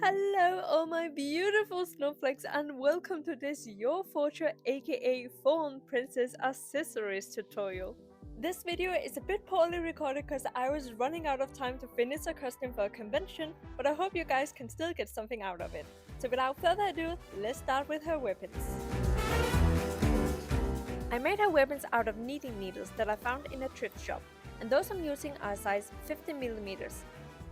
Hello all my beautiful snowflakes and welcome to this Your Fortune aka Thorn Princess Accessories tutorial. This video is a bit poorly recorded because I was running out of time to finish a costume for a convention, but I hope you guys can still get something out of it. So without further ado, let's start with her weapons. I made her weapons out of knitting needles that I found in a thrift shop, and those I'm using are size 50mm.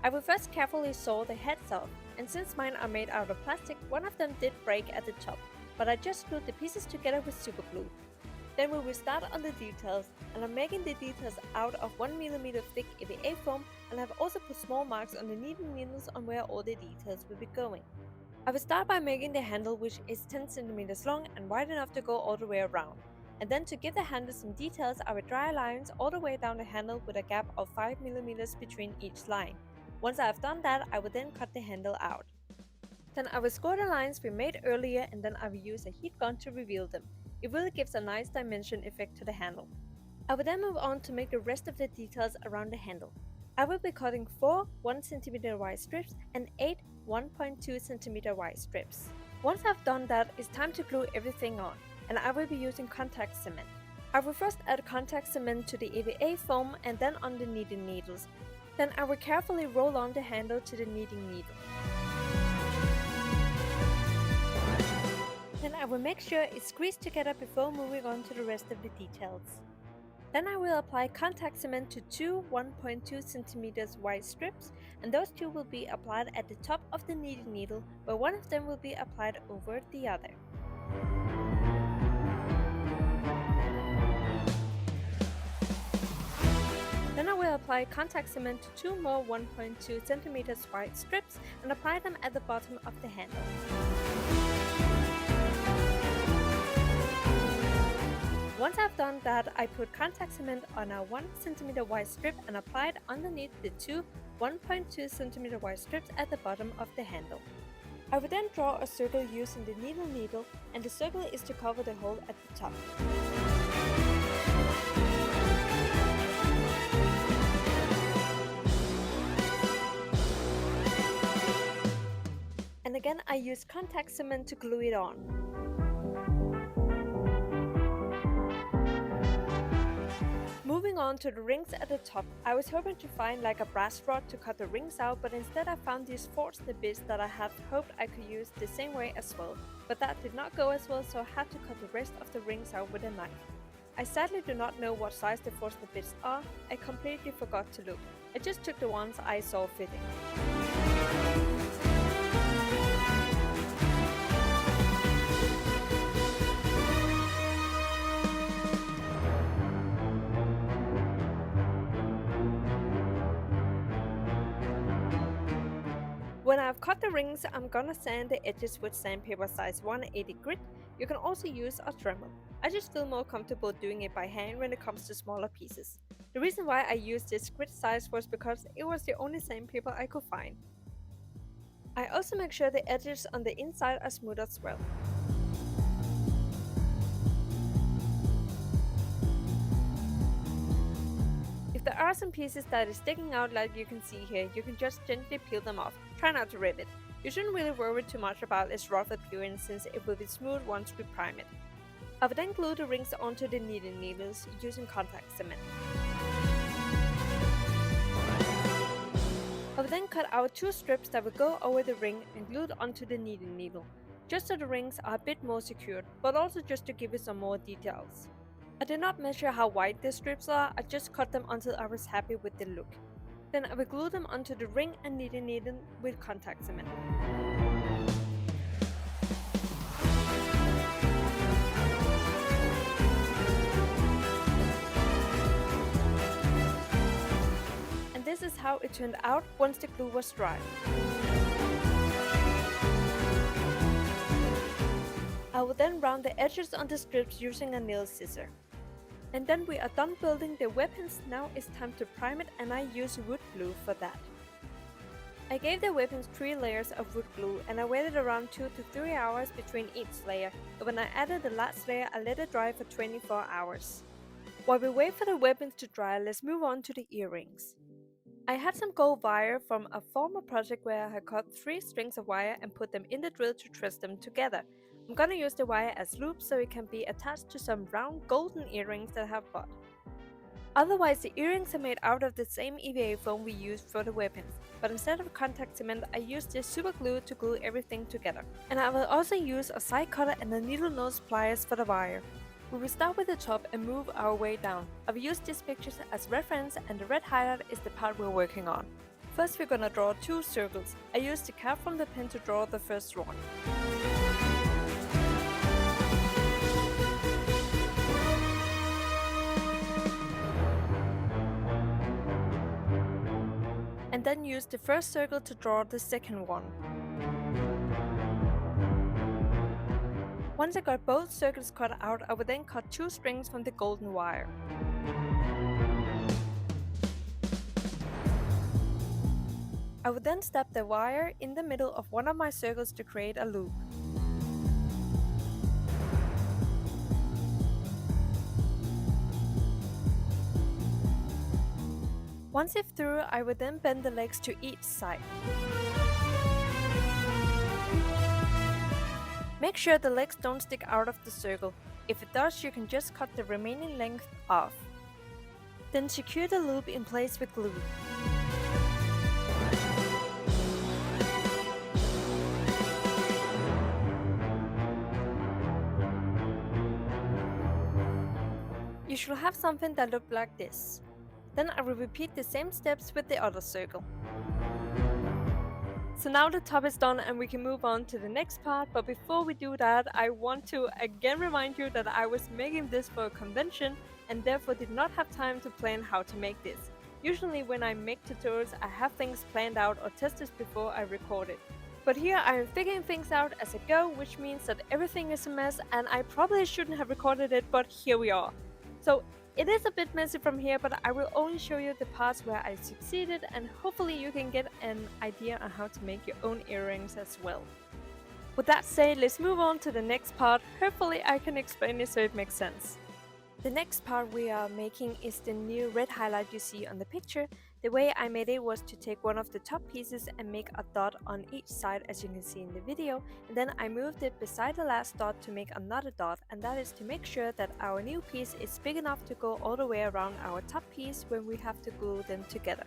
I will first carefully saw the heads off, and since mine are made out of plastic, one of them did break at the top, but I just glued the pieces together with super glue. Then we will start on the details, and I'm making the details out of 1mm thick EVA foam, and I've also put small marks on the knitting needles on where all the details will be going. I will start by making the handle, which is 10cm long and wide enough to go all the way around. And then to give the handle some details, I will draw lines all the way down the handle with a gap of 5mm between each line. Once I have done that, I will then cut the handle out. Then I will score the lines we made earlier, and then I will use a heat gun to reveal them. It really gives a nice dimension effect to the handle. I will then move on to make the rest of the details around the handle. I will be cutting 4 1cm wide strips and 8 1.2cm wide strips. Once I've done that, it's time to glue everything on, and I will be using contact cement. I will first add contact cement to the EVA foam and then on the knitting needles. Then I will carefully roll on the handle to the knitting needle. Then I will make sure it's squeezed together before moving on to the rest of the details. Then I will apply contact cement to 2 1.2cm wide strips, and those two will be applied at the top of the knitting needle, where one of them will be applied over the other. Then I will apply contact cement to 2 more 1.2cm wide strips and apply them at the bottom of the handle. Once I've done that, I put contact cement on a 1cm wide strip and apply it underneath the 2 1.2cm wide strips at the bottom of the handle. I will then draw a circle using the needle, and the circle is to cover the hole at the top. And again, I use contact cement to glue it on. Moving on to the rings at the top, I was hoping to find like a brass rod to cut the rings out, but instead I found these Forstner Bits that I had hoped I could use the same way as well. But that did not go as well, so I had to cut the rest of the rings out with a knife. I sadly do not know what size the Forstner Bits are. I completely forgot to look. I just took the ones I saw fitting. When I've cut the rings, I'm gonna sand the edges with sandpaper size 180 grit. You can also use a Dremel. I just feel more comfortable doing it by hand when it comes to smaller pieces. The reason why I used this grit size was because it was the only sandpaper I could find. I also make sure the edges on the inside are smooth as well. If there are some pieces that is sticking out like you can see here, you can just gently peel them off. Try not to rip it. You shouldn't really worry too much about its rough appearance since it will be smooth once we prime it. I will then glue the rings onto the knitting needles using contact cement. I will then cut out 2 strips that will go over the ring and glued onto the knitting needle, just so the rings are a bit more secured, but also just to give it some more details. I did not measure how wide the strips are, I just cut them until I was happy with the look. Then I will glue them onto the ring and knitting needle with contact cement. And this is how it turned out once the glue was dry. I will then round the edges on the strips using a nail scissor. And then we are done building the weapons. Now it's time to prime it, and I use wood glue for that. I gave the weapons 3 layers of wood glue, and I waited around 2 to 3 hours between each layer, but when I added the last layer I let it dry for 24 hours. While we wait for the weapons to dry, let's move on to the earrings. I had some gold wire from a former project where I had cut 3 strings of wire and put them in the drill to twist them together. I'm gonna use the wire as loops so it can be attached to some round golden earrings that I have bought. Otherwise, the earrings are made out of the same EVA foam we used for the weapons, but instead of contact cement I used this super glue to glue everything together. And I will also use a side cutter and the needle nose pliers for the wire. We will start with the top and move our way down. I've used these pictures as reference and the red highlight is the part we're working on. First we're gonna draw 2 circles. I used the cap from the pen to draw the first one. And then use the first circle to draw the second one. Once I got both circles cut out, I would then cut 2 strings from the golden wire. I would then step the wire in the middle of one of my circles to create a loop. Once it's through, I would then bend the legs to each side. Make sure the legs don't stick out of the circle. If it does, you can just cut the remaining length off. Then secure the loop in place with glue. You should have something that looks like this. Then I will repeat the same steps with the other circle. So now the top is done and we can move on to the next part, but before we do that, I want to again remind you that I was making this for a convention and therefore did not have time to plan how to make this. Usually when I make tutorials, I have things planned out or tested before I record it. But here I am figuring things out as I go, which means that everything is a mess and I probably shouldn't have recorded it, but here we are. So it is a bit messy from here, but I will only show you the parts where I succeeded and hopefully you can get an idea on how to make your own earrings as well. With that said, let's move on to the next part. Hopefully I can explain it so it makes sense. The next part we are making is the new red highlight you see on the picture. The way I made it was to take one of the top pieces and make a dot on each side as you can see in the video, and then I moved it beside the last dot to make another dot, and that is to make sure that our new piece is big enough to go all the way around our top piece when we have to glue them together.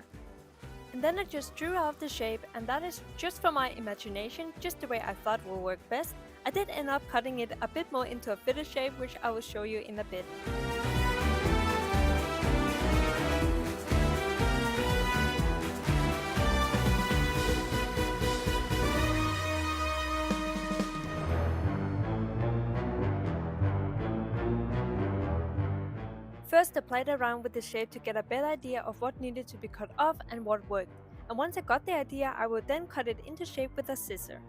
And then I just drew out the shape, and that is just for my imagination, just the way I thought would work best. I did end up cutting it a bit more into a fitted shape, which I will show you in a bit. First I played around with the shape to get a better idea of what needed to be cut off and what worked, and once I got the idea I would then cut it into shape with a scissor.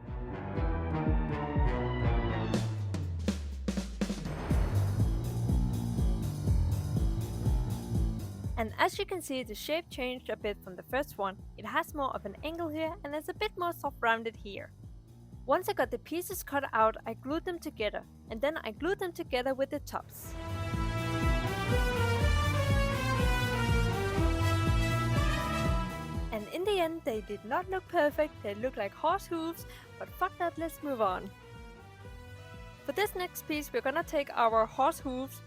And as you can see, the shape changed a bit from the first one. It has more of an angle here and it's a bit more soft rounded here. Once I got the pieces cut out, I glued them together, and then I glued them together with the tops. And in the end they did not look perfect, they look like horse hooves, but fuck that, let's move on. For this next piece we're gonna take our horse hooves,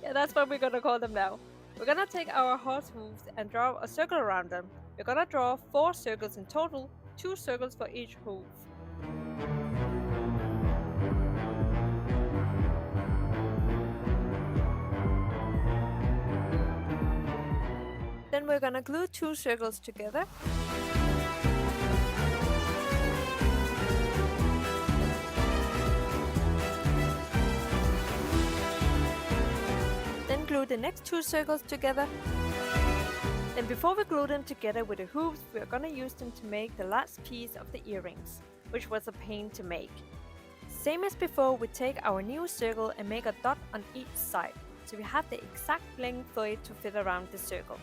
yeah, that's what we're gonna call them now. We're gonna take our horse hooves and draw a circle around them. We're gonna draw 4 circles in total, 2 circles for each hoof. Then we're gonna glue 2 circles together. Then glue the next 2 circles together. Then before we glue them together with the hoops, we're gonna use them to make the last piece of the earrings, which was a pain to make. Same as before, we take our new circle and make a dot on each side, so we have the exact length for it to fit around the circle.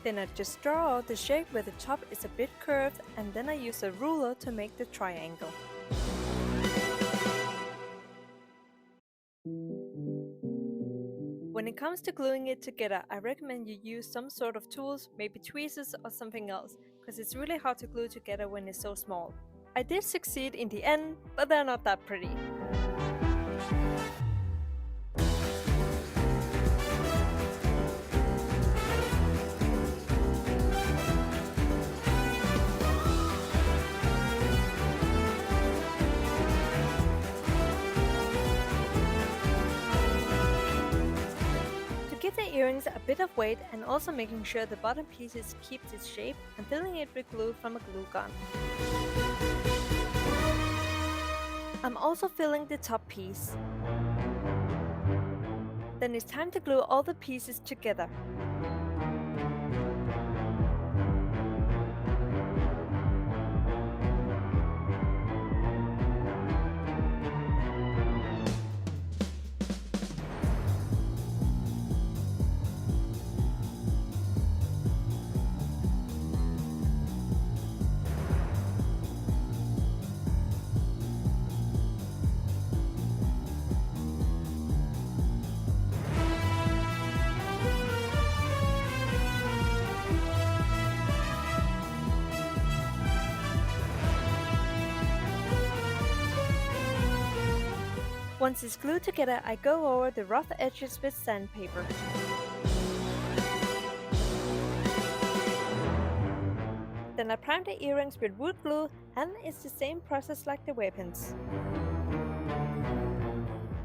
Then I just draw out the shape where the top is a bit curved, and then I use a ruler to make the triangle. When it it comes to gluing it together, I recommend you use some sort of tools, maybe tweezers or something else, because it's really hard to glue together when it's so small. I did succeed in the end, but they're not that pretty. To give the earrings a bit of weight and also making sure the bottom pieces keeps its shape, I'm filling it with glue from a glue gun. I'm also filling the top piece. Then it's time to glue all the pieces together. Once it's glued together, I go over the rough edges with sandpaper. Then I prime the earrings with wood glue, and it's the same process like the weapons.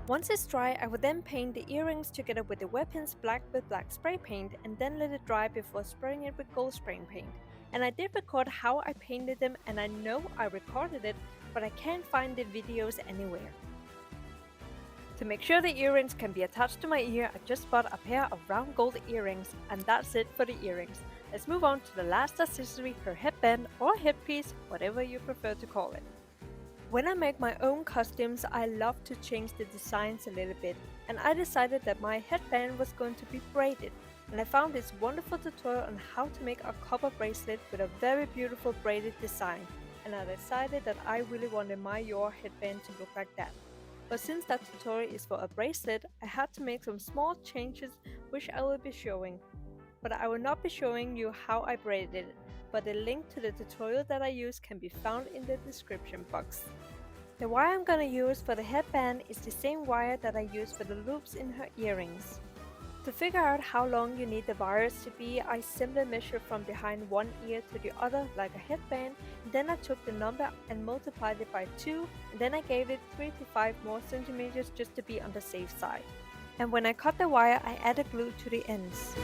Once it's dry, I would then paint the earrings together with the weapons black with black spray paint and then let it dry before spraying it with gold spray paint. And I did record how I painted them, and I know I recorded it, but I can't find the videos anywhere. To make sure the earrings can be attached to my ear, I just bought a pair of round gold earrings, and that's it for the earrings. Let's move on to the last accessory, her headband or headpiece, whatever you prefer to call it. When I make my own costumes, I love to change the designs a little bit, and I decided that my headband was going to be braided, and I found this wonderful tutorial on how to make a copper bracelet with a very beautiful braided design, and I decided that I really wanted my Your headband to look like that. But since that tutorial is for a bracelet, I had to make some small changes which I will be showing. But I will not be showing you how I braided it, but the link to the tutorial that I use can be found in the description box. The wire I'm gonna use for the headband is the same wire that I used for the loops in her earrings. To figure out how long you need the wires to be, I simply measured from behind one ear to the other like a headband, and then I took the number and multiplied it by 2, and then I gave it 3 to 5 more centimeters just to be on the safe side. And when I cut the wire, I added glue to the ends.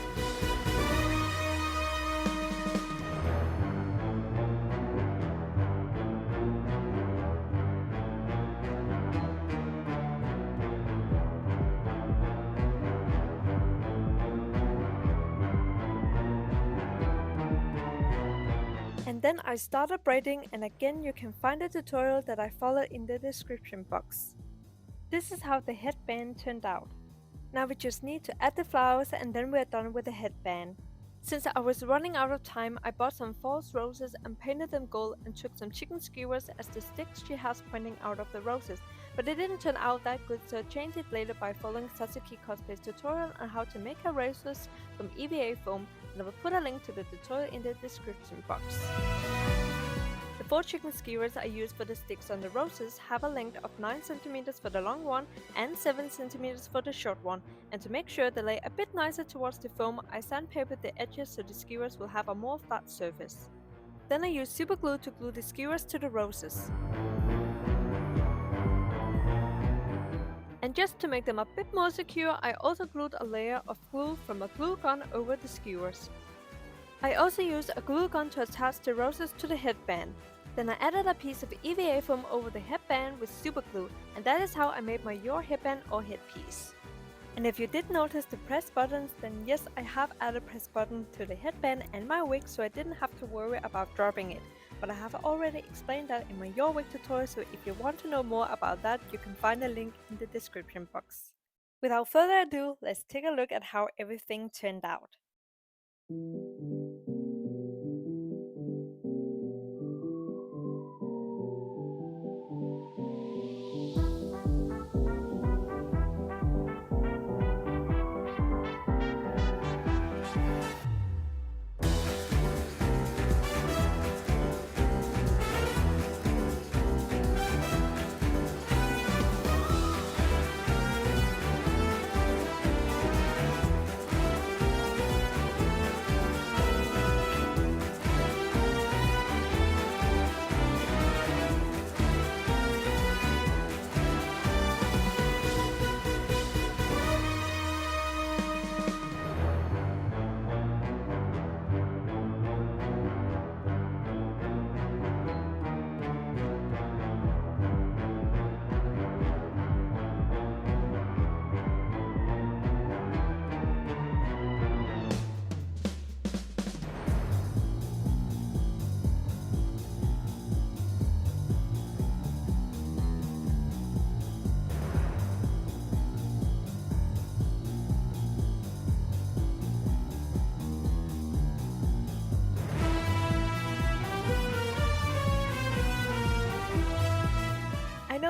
And then I started braiding, and again you can find the tutorial that I followed in the description box. This is how the headband turned out. Now we just need to add the flowers, and then we're done with the headband. Since I was running out of time, I bought some false roses and painted them gold and took some chicken skewers as the sticks she has pointing out of the roses. But it didn't turn out that good, so I changed it later by following Sasuke Cosplay's tutorial on how to make her roses from EVA Foam, and I will put a link to the tutorial in the description box. The 4 chicken skewers I used for the sticks on the roses have a length of 9 cm for the long one and 7 cm for the short one, and to make sure they lay a bit nicer towards the foam, I sandpapered the edges so the skewers will have a more flat surface. Then I used super glue to glue the skewers to the roses. And just to make them a bit more secure, I also glued a layer of glue from a glue gun over the skewers. I also used a glue gun to attach the roses to the headband. Then I added a piece of EVA foam over the headband with super glue, and that is how I made my Your headband or headpiece. And if you did notice the press buttons, then yes, I have added press button to the headband and my wig, so I didn't have to worry about dropping it. But I have already explained that in my Your wig tutorial, so if you want to know more about that, you can find a link in the description box. Without further ado, let's take a look at how everything turned out.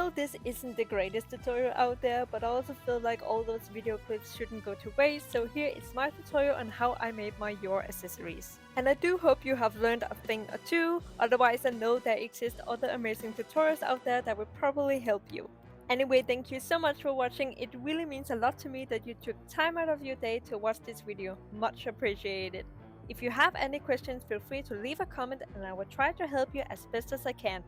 know this isn't the greatest tutorial out there, but I also feel like all those video clips shouldn't go to waste, so here is my tutorial on how I made my Your accessories. And I do hope you have learned a thing or two, otherwise I know there exist other amazing tutorials out there that will probably help you. Anyway, thank you so much for watching, it really means a lot to me that you took time out of your day to watch this video, much appreciated. If you have any questions, feel free to leave a comment and I will try to help you as best as I can.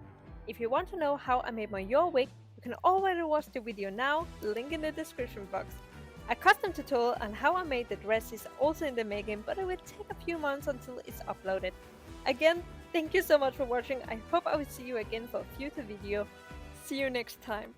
If you want to know how I made my Your wig, you can already watch the video now, link in the description box. A custom tutorial on how I made the dress is also in the making, but it will take a few months until it's uploaded. Again, thank you so much for watching, I hope I will see you again for a future video. See you next time.